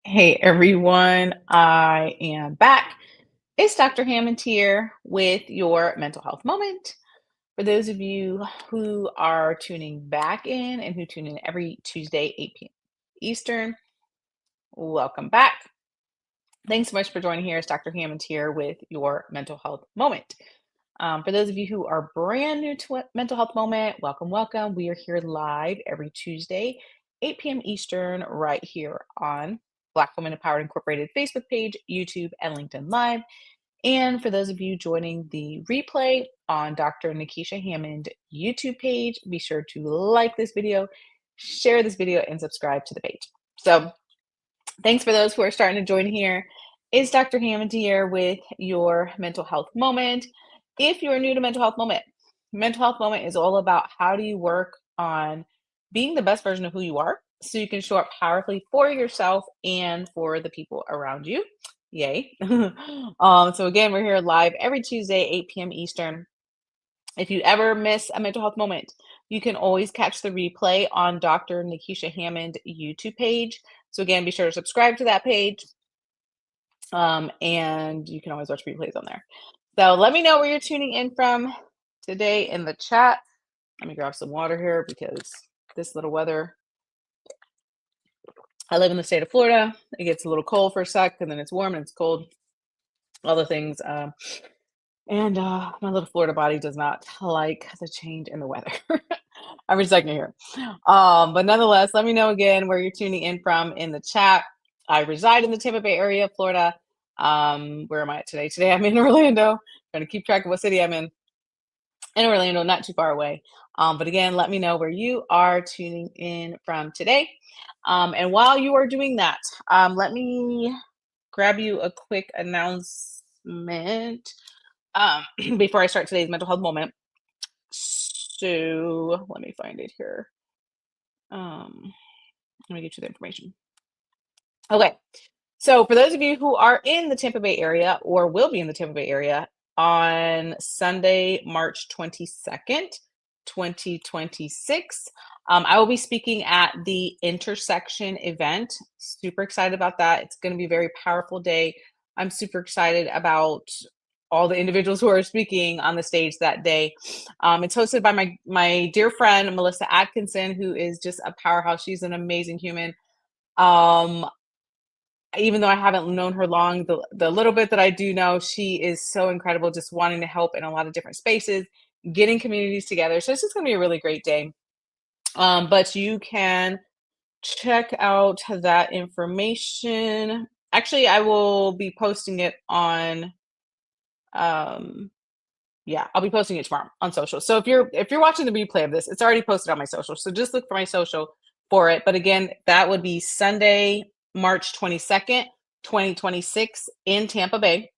Hey everyone, I am back. It's Dr. Hammond here with your mental health moment. For those of you who are tuning back in and who tune in every Tuesday, 8 p.m. Eastern, welcome back. Thanks so much for joining here. It's Dr. Hammond here with your mental health moment. For those of you who are brand new to Mental Health Moment, welcome, welcome. We are here live every Tuesday, 8 p.m. Eastern, right here on Black Women Empowered Incorporated Facebook page, YouTube, and LinkedIn Live. And for those of you joining the replay on Dr. Nikisha Hammond YouTube page, be sure to like this video, share this video, and subscribe to the page. So thanks for those who are starting to join here. It's Dr. Hammond here with your mental health moment. If you're new to mental health moment is all about how do you work on being the best version of who you are so you can show up powerfully for yourself and for the people around you. Yay. So again, we're here live every Tuesday, 8 p.m. Eastern. If you ever miss a mental health moment, you can always catch the replay on Dr. Nikisha Hammond YouTube page. So again, be sure to subscribe to that page. And you can always watch replays on there. So let me know where you're tuning in from today in the chat. Let me grab some water here because this little weather. I live in the state of Florida. It gets a little cold for a sec, and then it's warm and it's cold. All the things. And my little Florida body does not like the change in the weather. Every second here. But nonetheless, let me know again where you're tuning in from in the chat. I reside in the Tampa Bay area, Florida. Where am I at today? Today I'm in Orlando. Trying to keep track of what city I'm in. In Orlando, not too far away. But again, let me know where you are tuning in from today. And while you are doing that, let me grab you a quick announcement before I start today's mental health moment. So let me find it here. Let me get you the information. Okay. So for those of you who are in the Tampa Bay area or will be in the Tampa Bay area on Sunday, March 22nd, 2026, I will be speaking at the Intersection event. Super excited about that. It's going to be a very powerful day. I'm super excited about all the individuals who are speaking on the stage that day. It's hosted by my dear friend, Melissa Atkinson, who is just a powerhouse. She's an amazing human. Even though I haven't known her long, the little bit that I do know, she is so incredible, just wanting to help in a lot of different spaces, getting communities together. So it's just going to be a really great day. But you can check out that information. Actually, I will be posting it on yeah, I'll be posting it tomorrow on social. So if you're watching the replay of this, it's already posted on my social. So just look for my social for it. But again, that would be Sunday, March 22nd, 2026 in Tampa Bay,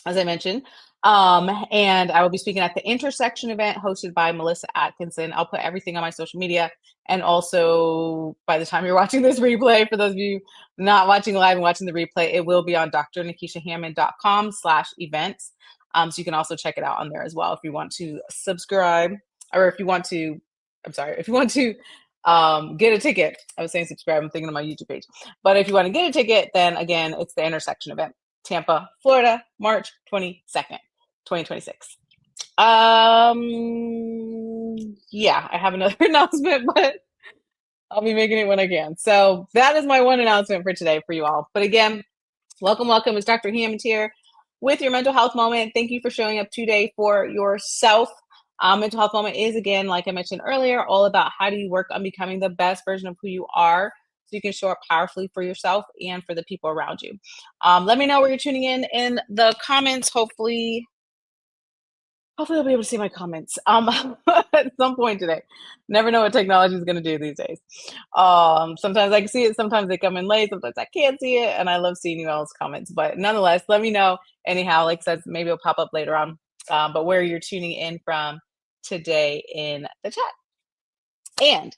as I mentioned. And I will be speaking at the Intersection event hosted by Melissa Atkinson. I'll put everything on my social media. And also, by the time you're watching this replay, for those of you not watching live and watching the replay, it will be on drnikishahammond.com/events. So you can also check it out on there as well if you want to subscribe, or if you want to, if you want to get a ticket. I was saying subscribe, I'm thinking of my YouTube page. But if you want to get a ticket, then again, it's the Intersection event. Tampa, Florida, March 22nd, 2026. Yeah, I have another announcement, but I'll be making it when I can. So that is my one announcement for today for you all. But again, welcome, welcome. It's Dr. Hammond here with your mental health moment. Thank you for showing up today for yourself. Mental health moment is, again, like I mentioned earlier, all about how do you work on becoming the best version of who you are so you can show up powerfully for yourself and for the people around you. Let me know where you're tuning in the comments. Hopefully I'll be able to see my comments at some point today. Never know what technology is going to do these days. Sometimes I can see it, sometimes they come in late, sometimes I can't see it, and I love seeing you all's comments. But nonetheless, let me know anyhow. Like I said, maybe it'll pop up later on. But where you're tuning in from today in the chat. And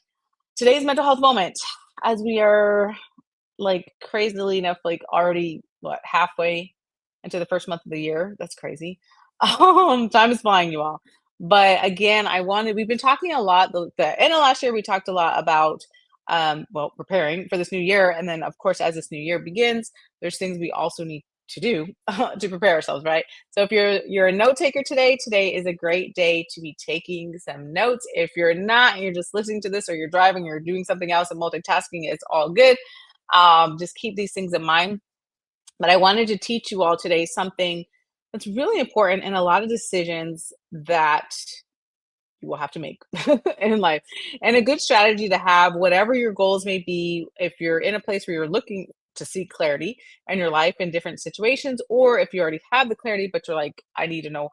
today's mental health moment, as we are like crazily enough, like already halfway into the first month of the year. That's crazy. Time is flying, you all. But again, we've been talking a lot. In the last year, we talked a lot about well, preparing for this new year. And then, of course, as this new year begins, there's things we also need to do to prepare ourselves, right? So if you're a note taker today, today is a great day to be taking some notes. If you're not, and you're just listening to this, or you're driving, or doing something else and multitasking, it's all good. Just keep these things in mind. But I wanted to teach you all today something that's really important in a lot of decisions that you will have to make in life. And a good strategy to have, whatever your goals may be, if you're in a place where you're looking to seek clarity in your life in different situations, or if you already have the clarity, but you're like, I need to know,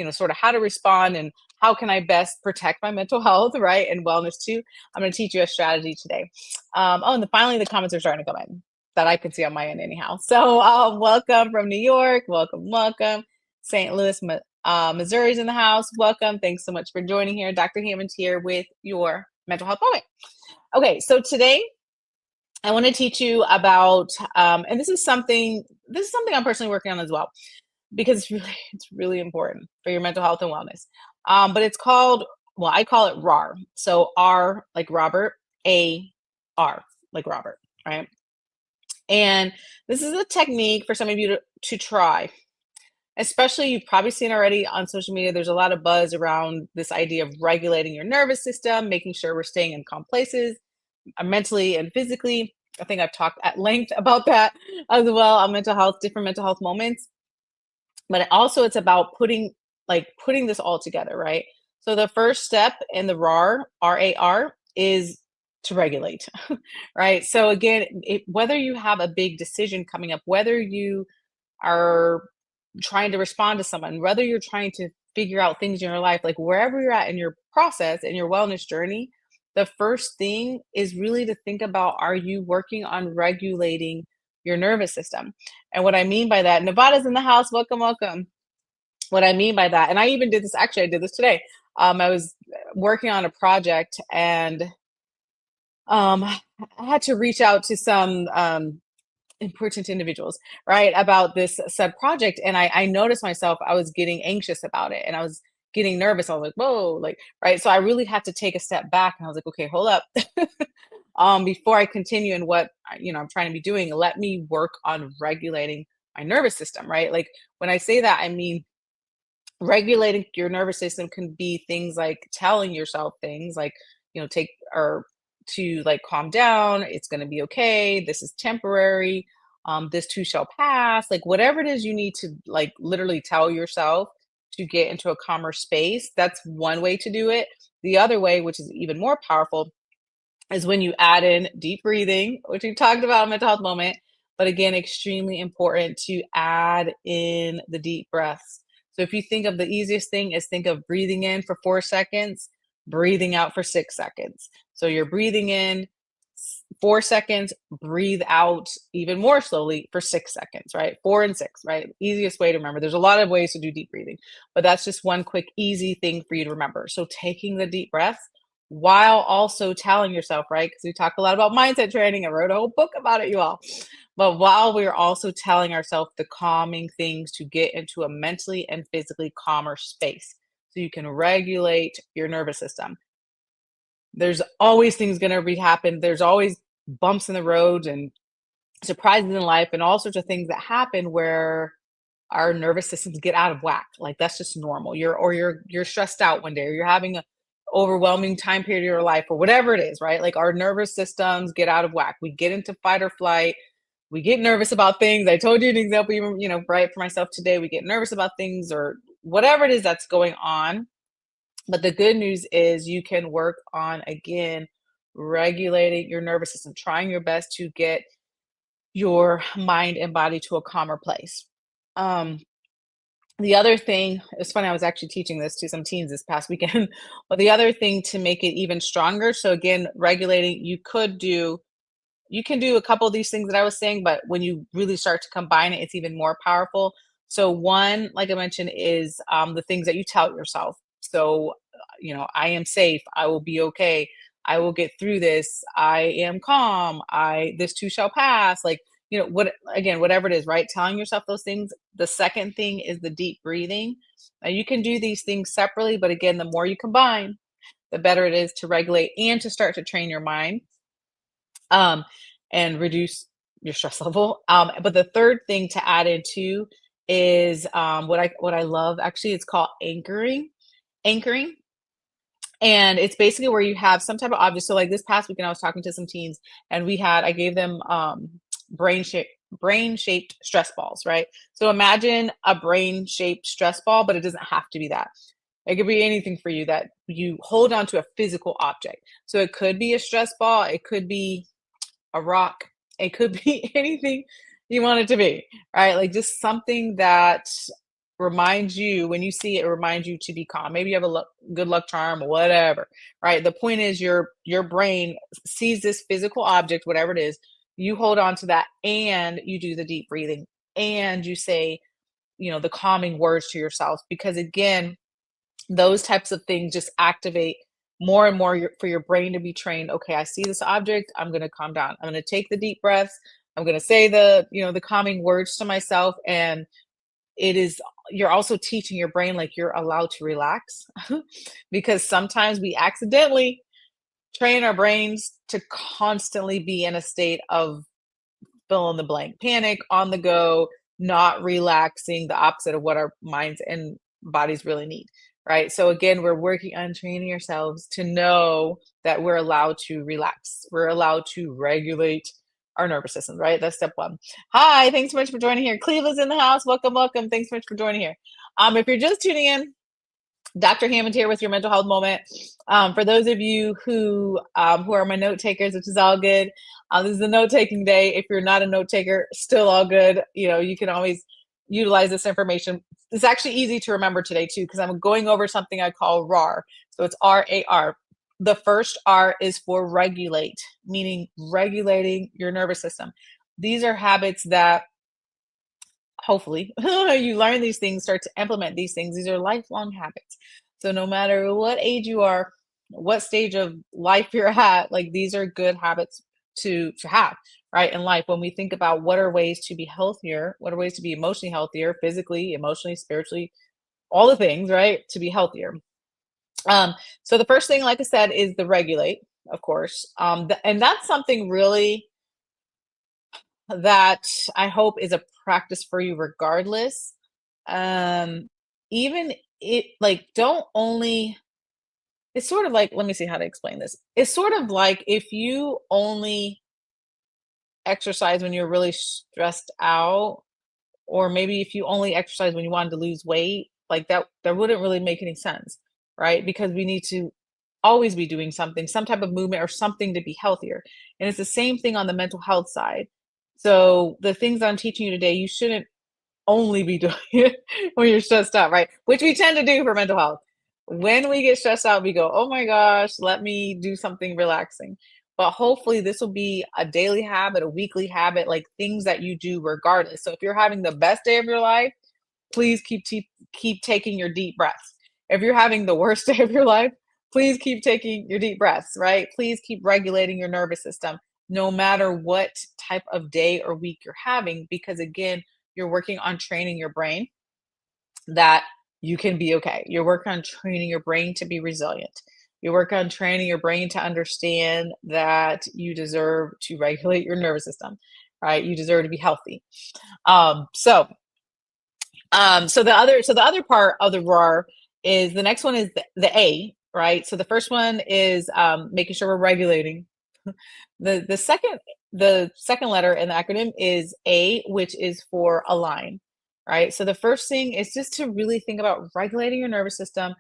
sort of how to respond and how can I best protect my mental health, right? And wellness too. I'm going to teach you a strategy today. And finally, the comments are starting to come in that I can see on my end anyhow. So welcome from New York. Welcome, welcome. St. Louis, Missouri's in the house. Welcome. Thanks so much for joining here. Dr. Hammond here with your mental health moment. Okay, so today I want to teach you about, and this is something I'm personally working on as well, because it's really important for your mental health and wellness. But it's called, well, I call it RAR. So R like Robert, A-R like Robert, right? And this is a technique for some of you to try. Especially, you've probably seen already on social media, there's a lot of buzz around this idea of regulating your nervous system, making sure we're staying in calm places, mentally and physically. I think I've talked at length about that as well on mental health, different mental health moments. But also it's about putting this all together, right? So the first step in the RAR, R-A-R, is to regulate, right? So again, whether you have a big decision coming up, whether you are trying to respond to someone, whether you're trying to figure out things in your life, like wherever you're at in your process and your wellness journey, the first thing is really to think about, are you working on regulating your nervous system? And what I mean by that, Nevada's in the house. Welcome, welcome. What I mean by that, and I even did this, actually, I did this today. I was working on a project and I had to reach out to some important individuals, right, about this said project. And I noticed myself, I was getting anxious about it and I was getting nervous. I was like, whoa, like, right. So I really had to take a step back and I was like, okay, hold up. Before I continue in what I'm trying to be doing, let me work on regulating my nervous system, right? Like when I say that, I mean regulating your nervous system can be things like telling yourself things like, take or to like calm down, it's going to be okay, this is temporary, this too shall pass, like whatever it is you need to like literally tell yourself to get into a calmer space. That's one way to do it. The other way, which is even more powerful, is when you add in deep breathing, which we talked about in mental health moment. But again, extremely important to add in the deep breaths. So if you think of, the easiest thing is think of breathing in for 4 seconds, breathing out for 6 seconds. So you're breathing in 4 seconds, breathe out even more slowly for 6 seconds, right? 4 and 6, right? Easiest way to remember. There's a lot of ways to do deep breathing, but that's just one quick, easy thing for you to remember. So taking the deep breaths while also telling yourself, right? Because we talk a lot about mindset training. I wrote a whole book about it, you all. But while we're also telling ourselves the calming things to get into a mentally and physically calmer space so you can regulate your nervous system. There's always things going to happen. There's always bumps in the road and surprises in life and all sorts of things that happen where our nervous systems get out of whack. Like that's just normal. You're stressed out one day, or you're having a overwhelming time period of your life, or whatever it is, right? Like our nervous systems get out of whack. We get into fight or flight. We get nervous about things. I told you an example, even, right, for myself today, we get nervous about things or whatever it is that's going on. But the good news is you can work on, again, regulating your nervous system, trying your best to get your mind and body to a calmer place. Um, the other thing, it's funny, I was actually teaching this to some teens this past weekend, but the other thing to make it even stronger, so again, regulating, you can do a couple of these things that I was saying, but when you really start to combine it, it's even more powerful. So one, like I mentioned, is the things that you tell yourself. So, I am safe. I will be okay. I will get through this. I am calm. This too shall pass. Like, whatever it is, right? Telling yourself those things. The second thing is the deep breathing. Now you can do these things separately, but again, the more you combine, the better it is to regulate and to start to train your mind. um, and reduce your stress level. But the third thing to add in too is what I love actually. It's called anchoring. Anchoring, and it's basically where you have some type of object. So like this past weekend, I was talking to some teens, and I gave them brain shape brain shaped stress balls, right? So imagine a brain shaped stress ball, but it doesn't have to be that. It could be anything for you that you hold on to a physical object. So it could be a stress ball, it could be a rock, it could be anything you want it to be, right? Like just something that reminds you when you see it, it reminds you to be calm. Maybe you have a good luck charm or whatever, right? The point is your brain sees this physical object, whatever it is, you hold on to that and you do the deep breathing and you say, the calming words to yourself because again, those types of things just activate more and more for your brain to be trained. Okay, I see this object, I'm going to calm down, I'm going to take the deep breaths, I'm going to say the calming words to myself, and it is you're also teaching your brain like you're allowed to relax because sometimes we accidentally train our brains to constantly be in a state of fill in the blank, panic, on the go, not relaxing, the opposite of what our minds and bodies really need, right? So again, we're working on training ourselves to know that we're allowed to relax. We're allowed to regulate our nervous system, right? That's step one. Hi, thanks so much for joining here. Cleveland's in the house. Welcome, welcome. Thanks so much for joining here. If you're just tuning in, Dr. Hammond here with your mental health moment. For those of you who are my note takers, which is all good, this is a note taking day. If you're not a note taker, still all good. You can always utilize this information. It's actually easy to remember today too, because I'm going over something I call RAR. So it's RAR. The first R is for regulate, meaning regulating your nervous system. These are habits that hopefully you learn these things, start to implement these things. These are lifelong habits. So no matter what age you are, what stage of life you're at, like these are good habits to have, right? In life, when we think about what are ways to be healthier, what are ways to be emotionally healthier, physically, emotionally, spiritually, all the things, right? To be healthier. So the first thing, like I said, is the regulate, of course. And that's something really that I hope is a practice for you regardless. Um, even it like don't only it's sort of like let me see how to explain this. It's sort of like if you only exercise when you're really stressed out, or maybe if you only exercise when you wanted to lose weight, like that wouldn't really make any sense, right? Because we need to always be doing something, some type of movement or something to be healthier. And it's the same thing on the mental health side. So the things I'm teaching you today, you shouldn't only be doing it when you're stressed out, right? Which we tend to do for mental health. When we get stressed out, we go, oh my gosh, let me do something relaxing. But hopefully, this will be a daily habit, a weekly habit, like things that you do regardless. So if you're having the best day of your life, please keep taking your deep breaths. If you're having the worst day of your life, please keep taking your deep breaths, right? Please keep regulating your nervous system no matter what type of day or week you're having, because again, you're working on training your brain that you can be okay. You're working on training your brain to be resilient. You work on training your brain to understand that you deserve to regulate your nervous system, right? You deserve to be healthy. Um, so so the other part of the RAR is the next one is the A, right? So the first one is making sure we're regulating. The second letter in the acronym is A, which is for align, right? So the first thing is just to really think about regulating your nervous system,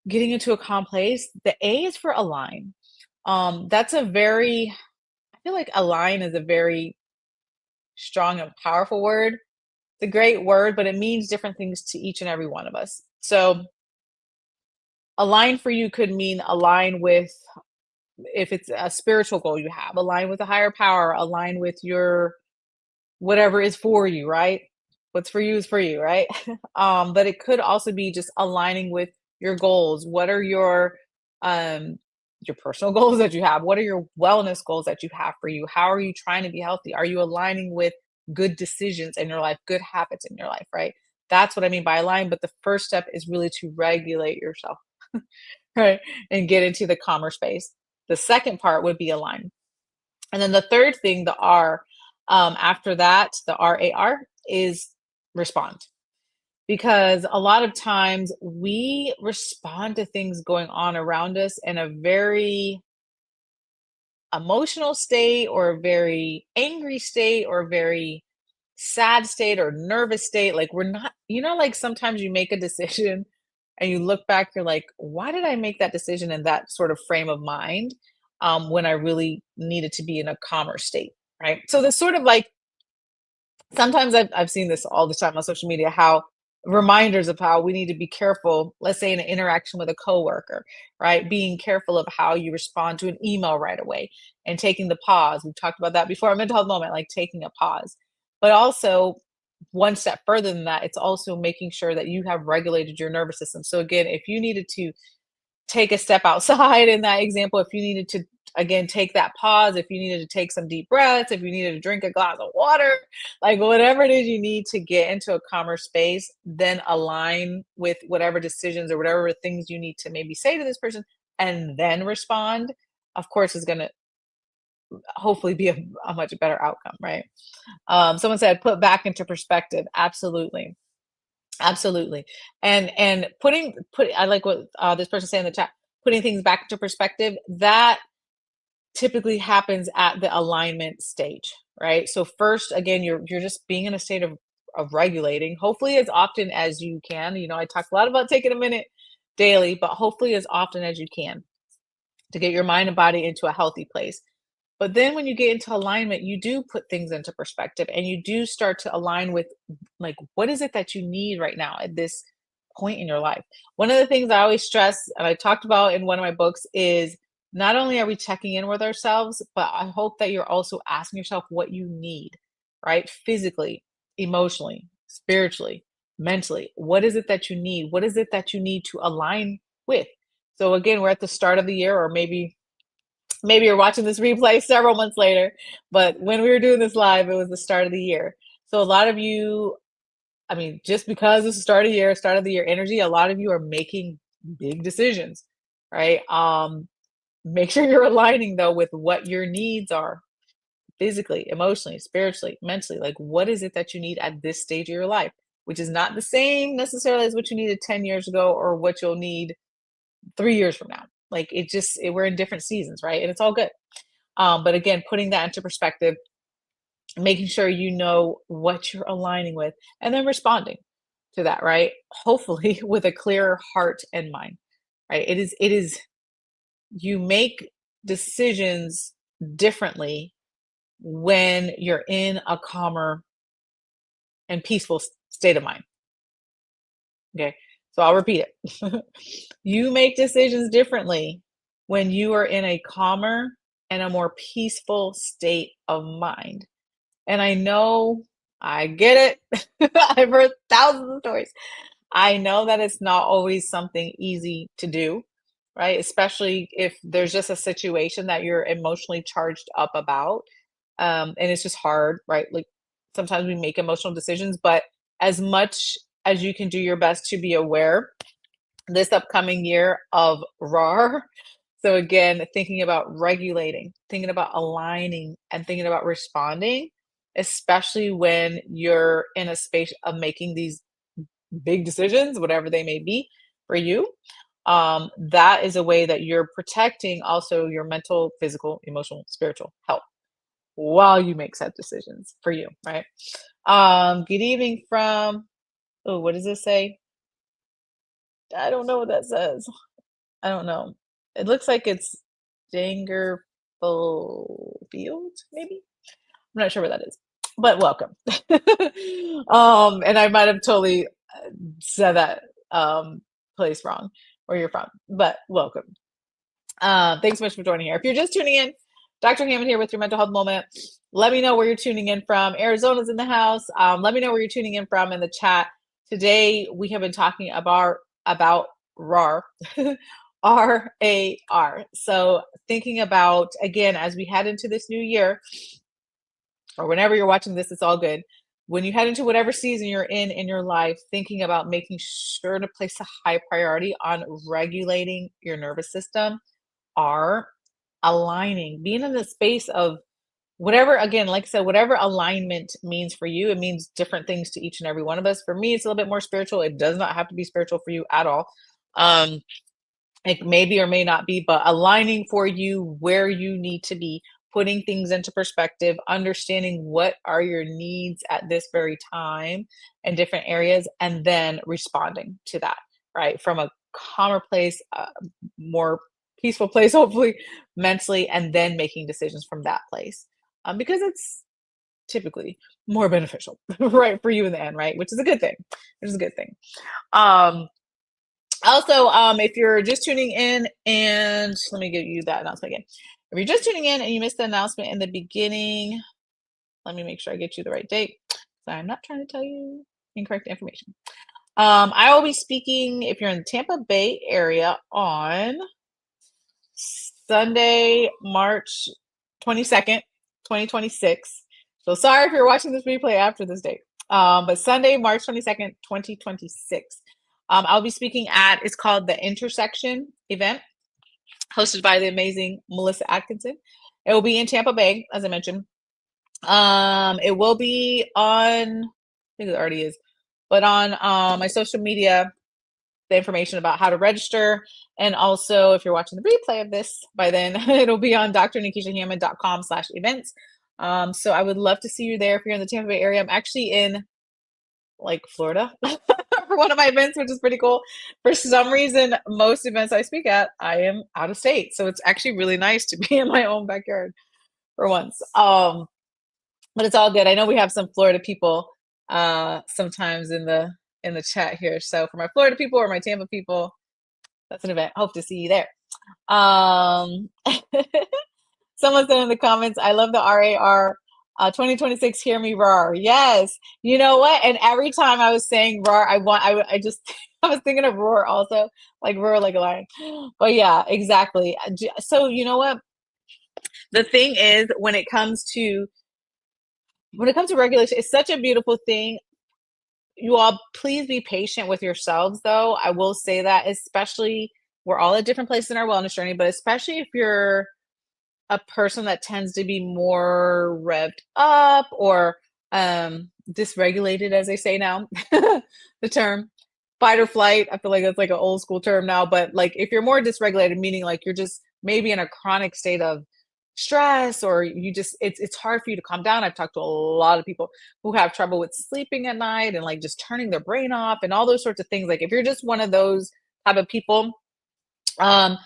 getting into a calm place. The A is for align. That's a very I feel like align is a very strong and powerful word. It's a great word, but it means different things to each and every one of us. So align for you could mean align with if it's a spiritual goal you have, align with a higher power, align with your whatever is for you, right? What's for you is for you, right? But it could also be just aligning with your goals. What are your personal goals that you have? What are your wellness goals that you have for you? How are you trying to be healthy? Are you aligning with good decisions in your life, good habits in your life, right? That's what I mean by align. But the first step is really to regulate yourself, right? And get into the calmer space. The second part would be align. And then the third thing, the R, after that, the RAR is respond. Because a lot of times we respond to things going on around us in a very emotional state or a very angry state or a very sad state or nervous state. Like we're not, like sometimes you make a decision and you look back, you're like, why did I make that decision in that sort of frame of mind when I really needed to be in a calmer state? Right. So this sort of like sometimes I've seen this all the time on social media, how reminders of how we need to be careful, let's say in an interaction with a coworker, right? Being careful of how you respond to an email right away and taking the pause. We've talked about that before. A mental health moment, like taking a pause. But also, one step further than that, it's also making sure that you have regulated your nervous system. So, again, if you needed to take a step outside in that example, if you needed to again take that pause, if you needed to take some deep breaths, if you needed to drink a glass of water, like whatever it is you need to get into a calmer space, then align with whatever decisions or whatever things you need to maybe say to this person and then respond, of course is going to hopefully be a much better outcome, right? Someone said put back into perspective. Absolutely. Absolutely. And put I like what this person said in the chat, putting things back into perspective, that typically happens at the alignment stage, right? So first, again, you're just being in a state of regulating, hopefully as often as you can. I talk a lot about taking a minute daily, but hopefully as often as you can to get your mind and body into a healthy place. But then when you get into alignment, you do put things into perspective and you do start to align with like what is it that you need right now at this point in your life. One of the things I always stress and I talked about in one of my books is not only are we checking in with ourselves, but I hope that you're also asking yourself what you need, right? Physically, emotionally, spiritually, mentally. What is it that you need? What is it that you need to align with? So again, we're at the start of the year, or maybe you're watching this replay several months later, but when we were doing this live, it was the start of the year. So a lot of you, I mean, just because it's the start of the year energy, a lot of you are making big decisions, right? Make sure you're aligning though with what your needs are physically, emotionally, spiritually, mentally. Like, what is it that you need at this stage of your life, which is not the same necessarily as what you needed 10 years ago or what you'll need 3 years from now. Like, we're in different seasons, right? And it's all good. But again, putting that into perspective, making sure you know what you're aligning with, and then responding to that, right? Hopefully with a clearer heart and mind, right? It is, you make decisions differently when you're in a calmer and peaceful state of mind. Okay. So I'll repeat it. You make decisions differently when you are in a calmer and a more peaceful state of mind. And I know, I get it. I've heard thousands of stories. I know that it's not always something easy to do, right? Especially if there's just a situation that you're emotionally charged up about. And it's just hard, right? Like sometimes we make emotional decisions, but as much as you can do your best to be aware this upcoming year of RAR. So again, thinking about regulating, thinking about aligning, and thinking about responding, especially when you're in a space of making these big decisions, whatever they may be for you. That is a way that you're protecting also your mental, physical, emotional, spiritual health while you make said decisions for you, right? Good evening from, oh, what does this say? I don't know what that says. I don't know. It looks like it's Dangerfield, maybe? I'm not sure where that is, but welcome. And I might have totally said that place wrong, where you're from, but welcome. Thanks so much for joining here. If you're just tuning in, Dr. Hammond here with your mental health moment. Let me know where you're tuning in from. Arizona's in the house. Let me know where you're tuning in from in the chat. Today we have been talking about RAR, RAR. So thinking about, again, as we head into this new year, or whenever you're watching this, it's all good. When you head into whatever season you're in your life, thinking about making sure to place a high priority on regulating your nervous system, are aligning, being in the space of whatever, again, like I said, whatever alignment means for you, it means different things to each and every one of us. For me, it's a little bit more spiritual. It does not have to be spiritual for you at all. Um, it maybe or may not be, but aligning for you where you need to be, putting things into perspective, understanding what are your needs at this very time in different areas, and then responding to that, right? From a calmer place, more peaceful place, hopefully mentally, and then making decisions from that place. Because it's typically more beneficial, right, for you in the end, right? Which is a good thing. Which is a good thing. Um, Also, if you're just tuning in, and let me give you that announcement again. If you're just tuning in and you missed the announcement in the beginning, let me make sure I get you the right date. So I'm not trying to tell you incorrect information. I will be speaking, if you're in the Tampa Bay area, on Sunday, March 22nd, 2026. So sorry if you're watching this replay after this date. But Sunday, March 22nd, 2026. I'll be speaking at, it's called the Intersection event, hosted by the amazing Melissa Atkinson. It will be in Tampa Bay, as I mentioned. It will be on, I think it already is, but on my social media, the information about how to register. And also, if you're watching the replay of this by then, it'll be on drnikishahammond.com/events. So I would love to see you there if you're in the Tampa Bay area. I'm actually in like Florida for one of my events, which is pretty cool. For some reason, most events I speak at, I am out of state. So it's actually really nice to be in my own backyard for once. But it's all good. I know we have some Florida people sometimes in the chat here. So for my Florida people or my Tampa people, that's an event. Hope to see you there. Um, Someone said in the comments, I love the RAR 2026, hear me roar. Yes. You know what? And every time I was saying roar, I just, I was thinking of roar also, like roar like a lion. But yeah, exactly. So you know what? The thing is, when it comes to regulation, it's such a beautiful thing. You all, please be patient with yourselves, though. I will say that, especially, we're all at different places in our wellness journey, but especially if you're a person that tends to be more revved up or dysregulated, as they say now, the term fight or flight. I feel like that's like an old school term now, but like if you're more dysregulated, meaning like you're just maybe in a chronic state of stress, or you just, it's hard for you to calm down. I've talked to a lot of people who have trouble with sleeping at night and like just turning their brain off and all those sorts of things. Like if you're just one of those type of people, um,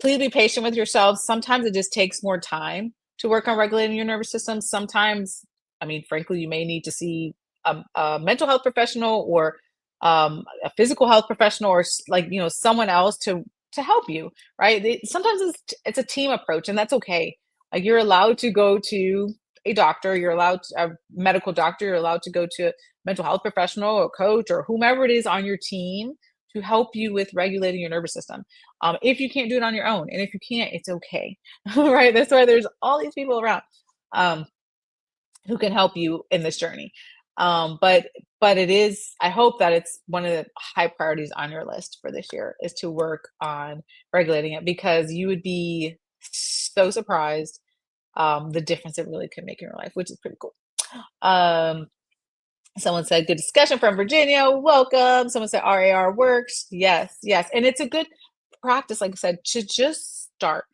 please be patient with yourselves. Sometimes it just takes more time to work on regulating your nervous system. Sometimes, I mean, frankly, you may need to see a mental health professional or a physical health professional, or like someone else to help you. Right? Sometimes it's a team approach, and that's okay. Like you're allowed to go to a doctor, you're allowed to, a medical doctor, you're allowed to go to a mental health professional or coach or whomever it is on your team to help you with regulating your nervous system. If you can't do it on your own, and if you can't, it's okay. Right? That's why there's all these people around um, who can help you in this journey. But it is, I hope that it's one of the high priorities on your list for this year is to work on regulating it, because you would be so surprised the difference it really can make in your life, which is pretty cool. Um, Someone said, good discussion from Virginia. Welcome. Someone said RAR works. Yes, yes. And it's a good practice, like I said, to just start,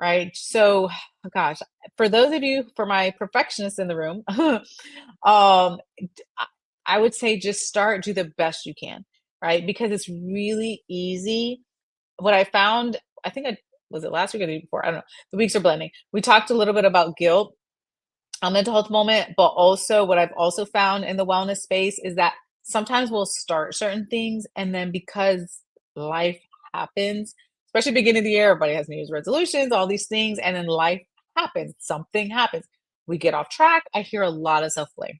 right? So, gosh, for those of you, for my perfectionists in the room, I would say just start, do the best you can, right? Because it's really easy. What I found, I think was it last week or the week before? I don't know. The weeks are blending. We talked a little bit about guilt, a mental health moment, but also what I've also found in the wellness space is that sometimes we'll start certain things, and then because life happens, especially beginning of the year, everybody has New Year's resolutions, all these things, and then life happens, something happens. We get off track. I hear a lot of self-blame.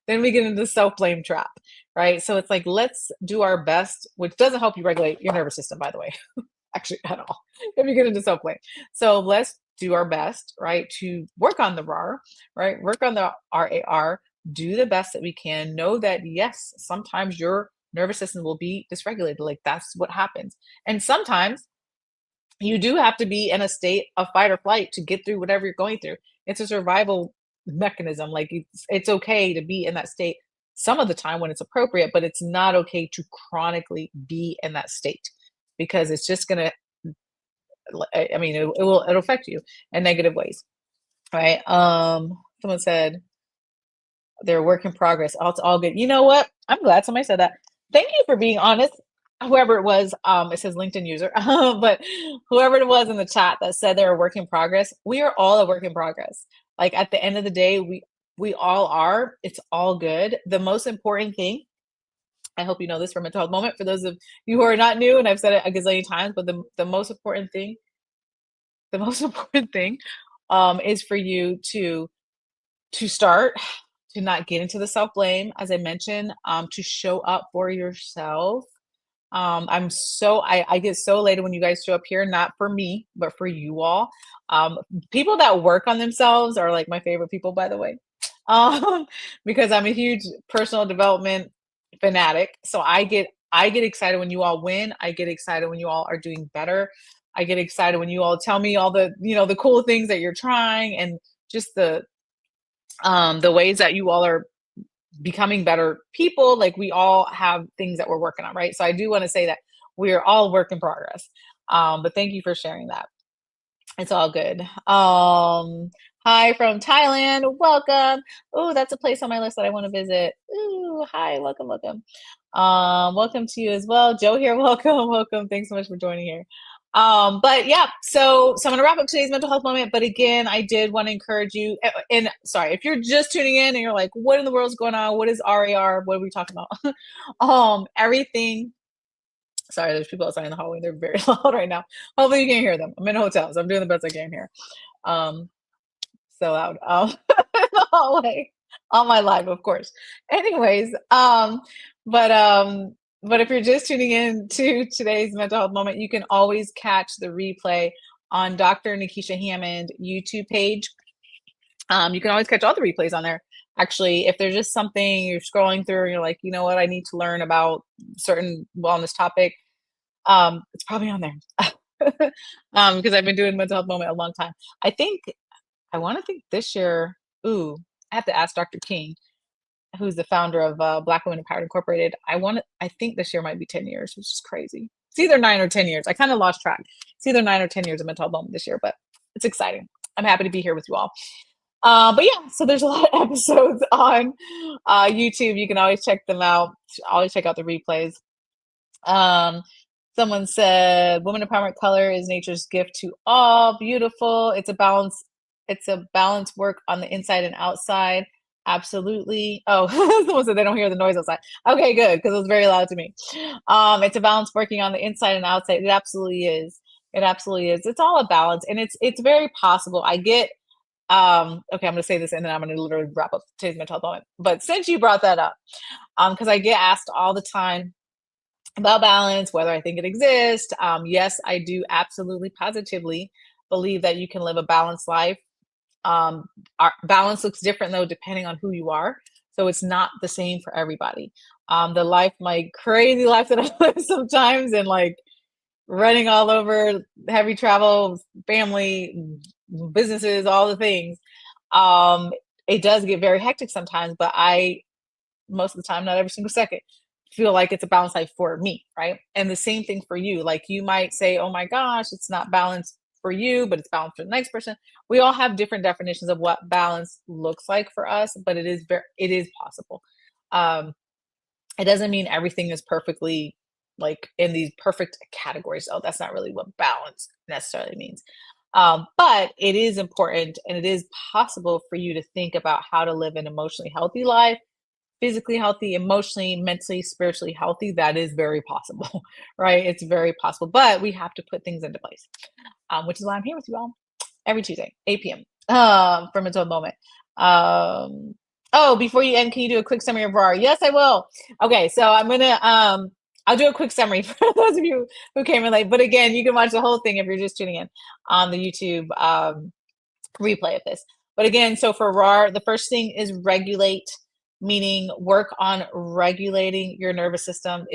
Then we get into the self-blame trap, right? So it's like, let's do our best, which doesn't help you regulate your nervous system, by the way, actually at all, if you get into self-blame. So let's do our best, right, to work on the RAR, right? Work on the RAR, do the best that we can. Know that, yes, sometimes your nervous system will be dysregulated. Like that's what happens. And sometimes you do have to be in a state of fight or flight to get through whatever you're going through. It's a survival mechanism. Like it's okay to be in that state some of the time when it's appropriate, but it's not okay to chronically be in that state because it's just gonna. I mean, it'll affect you in negative ways, right? Someone said they're a work in progress. Oh, it's all good. You know what? I'm glad somebody said that. Thank you for being honest. Whoever it was, it says LinkedIn user, but whoever it was in the chat that said they're a work in progress, we are all a work in progress. Like at the end of the day, we all are. It's all good. The most important thing, I hope you know this from Mental Health Moment, for those of you who are not new, and I've said it a gazillion times, but the most important thing, the most important thing, is for you to start to not get into the self blame, as I mentioned, to show up for yourself. I get so elated when you guys show up here, not for me, but for you all. People that work on themselves are like my favorite people, by the way, because I'm a huge personal development fanatic. So I get excited when you all win. I get excited when you all are doing better. I get excited when you all tell me all the the cool things that you're trying and just the ways that you all are becoming better people. Like we all have things that we're working on, right? So I do want to say that we are all work in progress. But thank you for sharing that. It's all good. Hi from Thailand. Welcome. Oh, that's a place on my list that I want to visit. Ooh, hi, welcome, welcome. Welcome to you as well. Joe here, welcome, welcome. Thanks so much for joining here. But yeah, so I'm gonna wrap up today's mental health moment. But again, I did want to encourage you. And sorry, if you're just tuning in and you're like, what in the world's going on? What is RAR? What are we talking about? Everything. Sorry, there's people outside in the hallway. They're very loud right now. Hopefully you can't hear them. I'm in a hotel, so I'm doing the best I can here. Um, so loud. In the hallway on my live, of course. Anyways, but um, but if you're just tuning in to today's mental health moment, you can always catch the replay on Dr. Nikisha Hammond YouTube page. You can always catch all the replays on there. Actually, if there's just something you're scrolling through and you're like, you know what, I need to learn about certain wellness topic, it's probably on there. Because I've been doing mental health moment a long time. I want to think this year. Ooh, I have to ask Dr. King, who's the founder of Black Women Empowered Incorporated. I think this year might be 10 years, which is crazy. It's either 9 or 10 years. I kind of lost track. It's either 9 or 10 years of mental health moment this year, but it's exciting. I'm happy to be here with you all. But yeah, so there's a lot of episodes on YouTube. You can always check them out. Always check out the replays. Someone said, "Woman empowerment color is nature's gift to all. Beautiful. It's a balance. It's a balance work on the inside and outside. Absolutely." Oh, someone said they don't hear the noise outside. Okay, good, because it was very loud to me. It's a balance working on the inside and outside. It absolutely is. It absolutely is. It's all a balance, and it's very possible. I get okay, I'm gonna say this and then I'm gonna literally wrap up today's mental health moment. But since you brought that up, because I get asked all the time about balance, whether I think it exists. Yes, I do absolutely positively believe that you can live a balanced life. Our balance looks different though, depending on who you are. So it's not the same for everybody. The life, my crazy life that I live sometimes, and like running all over, heavy travel, family, businesses, all the things. Um, it does get very hectic sometimes, but most of the time, not every single second, feel like it's a balanced life for me, right? And the same thing for you. Like you might say, oh my gosh, it's not balanced for you, but it's balanced for the next person. We all have different definitions of what balance looks like for us, but it is possible. Um, it doesn't mean everything is perfectly like in these perfect categories. Oh, that's not really what balance necessarily means. But it is important and it is possible for you to think about how to live an emotionally healthy life, physically healthy, emotionally, mentally, spiritually healthy. That is very possible, right? It's very possible, but we have to put things into place, which is why I'm here with you all every Tuesday, 8 p.m. For Mental Moment. Oh, before you end, can you do a quick summary of RAR? Yes, I will. Okay, so I'll do a quick summary for those of you who came in late. But again, you can watch the whole thing if you're just tuning in on the YouTube replay of this. But again, so for RAR, the first thing is regulate, meaning work on regulating your nervous system.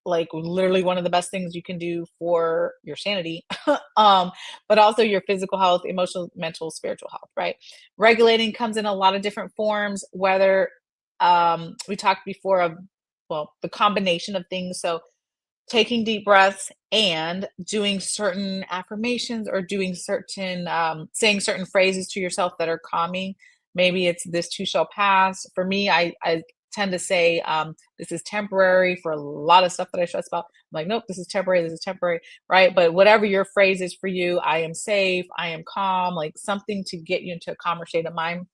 like literally one of the best things you can do for your sanity, but also your physical health, emotional, mental, spiritual health, right? Regulating comes in a lot of different forms, whether we talked before of, well, the combination of things. So taking deep breaths and doing certain affirmations or doing certain saying certain phrases to yourself that are calming. Maybe it's this too shall pass. For me, I tend to say this is temporary for a lot of stuff that I stress about. I'm like, nope, this is temporary, this is temporary, right? But whatever your phrase is for you, I am safe, I am calm, like something to get you into a calmer state of mind.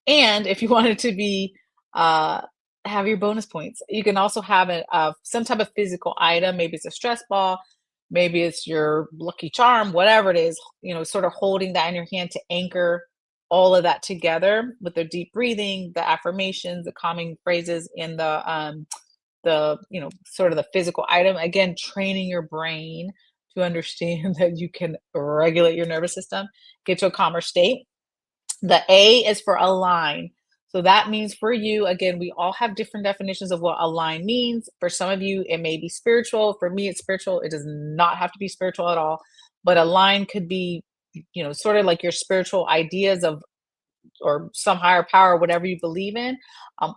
And if you wanted to be uh, have your bonus points, you can also have some type of physical item. Maybe it's a stress ball, maybe it's your lucky charm, whatever it is. Sort of holding that in your hand to anchor all of that together with the deep breathing, the affirmations, the calming phrases, and the sort of the physical item. Again, training your brain to understand that you can regulate your nervous system, get to a calmer state. The A is for align. So that means for you, again, we all have different definitions of what align means. For some of you, it may be spiritual. For me, it's spiritual. It does not have to be spiritual at all. But align could be, sort of like your spiritual ideas of or some higher power, whatever you believe in.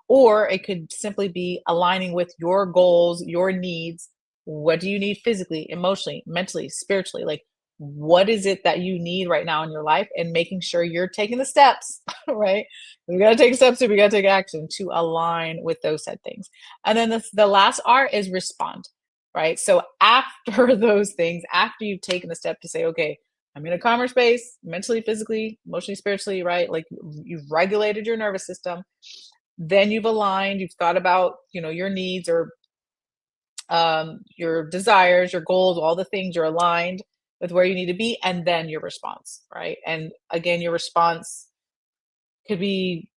Or it could simply be aligning with your goals, your needs. What do you need physically, emotionally, mentally, spiritually? Like, what is it that you need right now in your life? And making sure you're taking the steps, right? We got to take steps and we got to take action to align with those said things. And then the last R is respond, right? So after those things, after you've taken the step to say, okay, I'm in a calmer space, mentally, physically, emotionally, spiritually, right? Like you've regulated your nervous system. Then you've aligned, you've thought about, your needs or your desires, your goals, all the things you're aligned with where you need to be, and then your response, right? And again, your response could be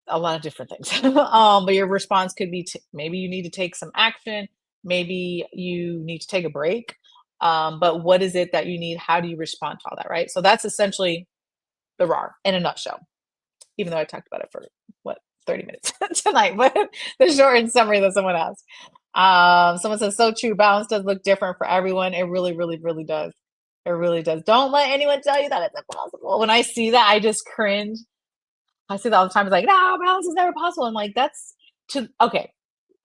a lot of different things. But your response could be maybe you need to take some action, maybe you need to take a break. But what is it that you need? How do you respond to all that, right? So that's essentially the RAR in a nutshell, even though I talked about it for what 30 minutes tonight, but the shortened summary that someone asked. Someone says, so true. Balance does look different for everyone. It really, really, really does. It really does. Don't let anyone tell you that it's impossible. When I see that, I just cringe. I see that all the time. It's like, no, balance is never possible. I'm like, okay.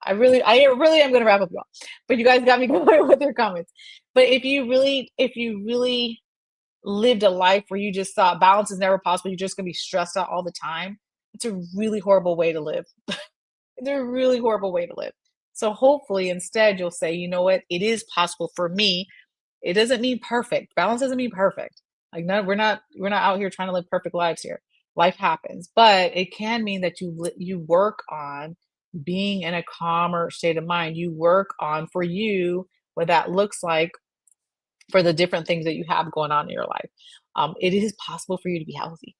I really am gonna wrap up, y'all. But you guys got me going with your comments. But if you really lived a life where you just thought balance is never possible, you're just gonna be stressed out all the time, it's a really horrible way to live. It's a really horrible way to live. So hopefully instead you'll say, you know what, it is possible for me. It doesn't mean perfect. Balance doesn't mean perfect. Like no, we're not out here trying to live perfect lives here. Life happens, but it can mean that you work on being in a calmer state of mind. You work on for you what that looks like for the different things that you have going on in your life. It is possible for you to be healthy.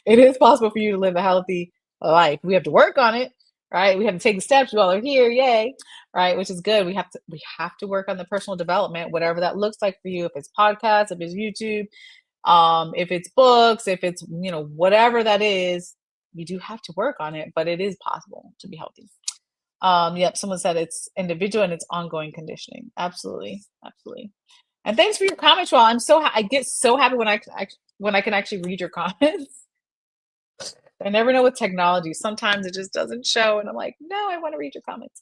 It is possible for you to live a healthy life. We have to work on it, right? We have to take the steps. You all are here, yay, right? Which is good. We have to work on the personal development, whatever that looks like for you. If it's podcasts, if it's YouTube, if it's books, if it's whatever that is, you do have to work on it, but it is possible to be healthy. Yep, someone said it's individual and it's ongoing conditioning. Absolutely, absolutely. And thanks for your comments, y'all. I get so happy when I can actually read your comments. I never know with technology. Sometimes it just doesn't show, and I'm like, no, I want to read your comments.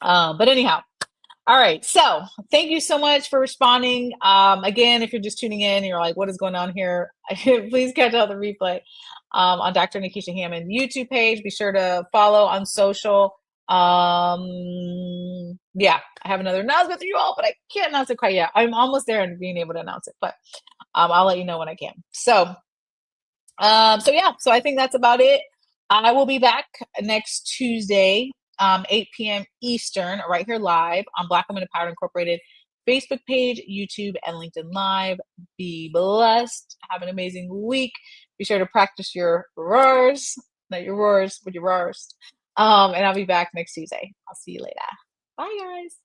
But anyhow, all right. So thank you so much for responding. Again, if you're just tuning in and you're like, what is going on here? Please catch out the replay on Dr. Nikisha Hammond YouTube page. Be sure to follow on social. Yeah, I have another announcement for you all, but I can't announce it quite yet. I'm almost there and being able to announce it, but I'll let you know when I can. So I think that's about it. I will be back next Tuesday, 8 p.m. Eastern, right here live on Black Women Empowered Incorporated Facebook page, YouTube, and LinkedIn Live. Be blessed. Have an amazing week. Be sure to practice your roars, not your roars, but your roars. And I'll be back next Tuesday. I'll see you later. Bye, guys.